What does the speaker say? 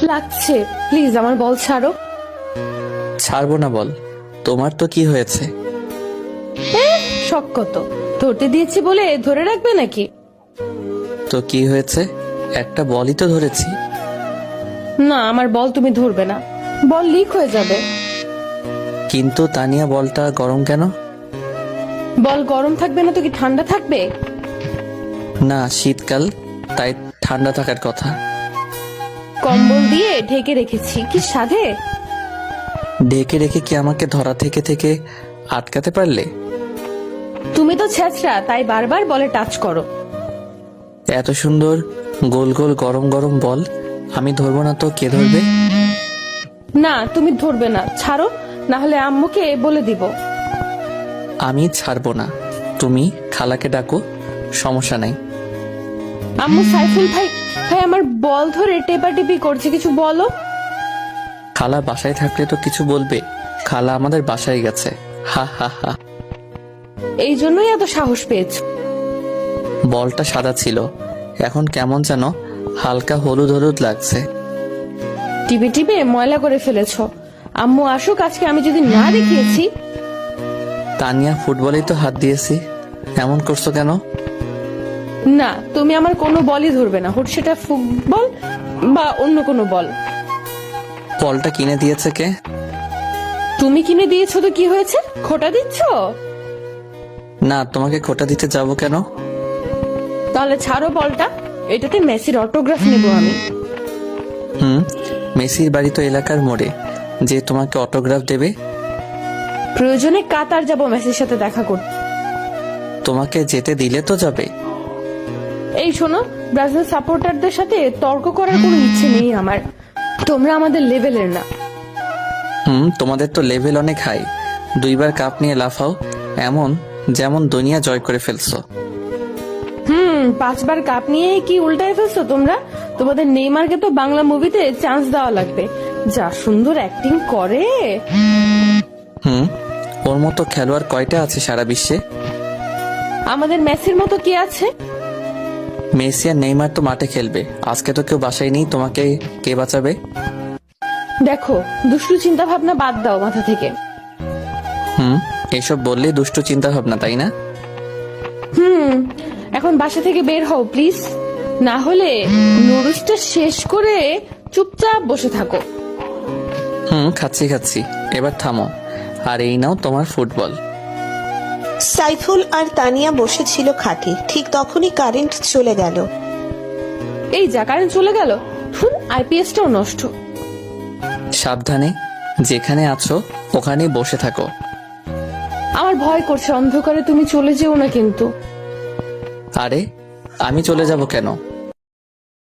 লাগছে, প্লিজ আমার বল ছাড়ো। ছাড়বো না বল। তোমার তো কি হয়েছে? শখ কত, ধরতে দিয়েছি বলে ধরে রাখবে নাকি? তো কি হয়েছে? একটা বলই তো ধরেছি। না, আমার বল তুমি ধরবে না, বল লিক হয়ে যাবে। কিন্তু তানিয়া, বলটা গরম কেন? বল গরম থাকবে না তো কি ঠান্ডা থাকবে? না, শীতকাল, তাই ঠান্ডা থাকার কথা। কম্বল দিয়ে ঢেকে রেখেছি, কি সাধে? ঢেকে রেখে কি আমাকে ধরা থেকে থেকে আটকাতে পারলে? তুমি তো ছেঁচড়া, তাই বারবার বলে টাচ করো। এত সুন্দর গোল গোল গরম গরম বল আমি ধরবো না তো কে ধরবে? না, তুমি ধরবে না, ছাড়ো, না হলে আম্মুকে বলে দিব। আমি ছাড়বো না। তুমি খালাকে ডাকো, সমস্যা নাই। আম্মু, সাইফুল ভাই ভাই আমার বল ধরে টেপাটিপি করছে, কিছু বলো। খালা বাসায় থাকলে তো কিছু বলবে। খালা আমাদের বাসায় গেছে। হা হা হা। এই জন্যই এত সাহস পেয়েছ। বলটা সাদা ছিল, এখন কেমন যেন হালকা হলুদ হলুদ লাগছে। টিপে টিপে ময়লা করে ফেলেছ। আম্মু আসুক, আজকে আমি যদি না দেখিয়েছি। তানিয়া, ফুটবলেই তো হাত দিয়েছি, এমন করছো কেন? না, তুমি আমার কোনো বলই ধরবে না, হোক সেটা ফুটবল বা অন্য কোনো বল। বলটা কিনে দিয়েছে কে? তুমি কিনে দিয়েছো তো কি হয়েছে, খোটা দিচ্ছ? না, তোমাকে খোটা দিতে যাব কেন? তাহলে ছাড়ো বলটা, এটাতে মেসির অটোগ্রাফ নেব আমি। মেসির বাড়ি তো এলাকার মোড়ে, যে তোমাকে অটোগ্রাফ দেবে? প্রয়োজনে কাতার যাব মেসির সাথে দেখা করতে। তোমাকে যেতে দিলে তো যাবে। এই শোনো, ব্রাজিল সাপোর্টারদের সাথে তর্ক করার কোনো ইচ্ছে নেই আমার, তোমরা আমাদের লেভেলের না। তোমাদের তো লেভেল অনেক হাই। 2বার কাপ নিয়ে লাফাও, এমন যেমন দুনিয়া জয় করে ফেলছো। 5বার কাপ নিয়ে কি উল্টায় ফেলছো তোমরা? তোমাদের নেইমারকে তো বাংলা মুভিতে চান্স দেওয়া লাগবে, যা সুন্দর অ্যাক্টিং করে। ওর মতো খেলোয়াড় কয়টা আছে সারা বিশ্বে? আমাদের মেসির মতো কে আছে? মেসি আর নেইমার তো মাঠে খেলবে, আজকে তো কেউ বাসায় নেই, তোমাকে কে বাঁচাবে? দেখো, দুষ্টু চিন্তা ভাবনা বাদ দাও মাথা থেকে। এসব বললে দুষ্টু চিন্তা ভাবনা, তাই না? এখন বাসা থেকে বের হও প্লিজ, না হলে নুডলসটা শেষ করে চুপচাপ বসে থাকো। খাচ্ছি খাচ্ছি, এবার থামো। আর এই নাও তোমার ফুটবল। সাইফুল আর তানিয়া বসেছিল খাটে, ঠিক তখনই কারেন্ট চলে গেল। এই যা, কারেন্ট চলে গেল, আইপিএসটাও নষ্ট। সাবধানে, যেখানে আছো ওখানে বসে থাকো। আমার ভয় করছে, অন্ধকারে তুমি চলে যেও না কিন্তু। আরে, আমি চলে যাব কেন?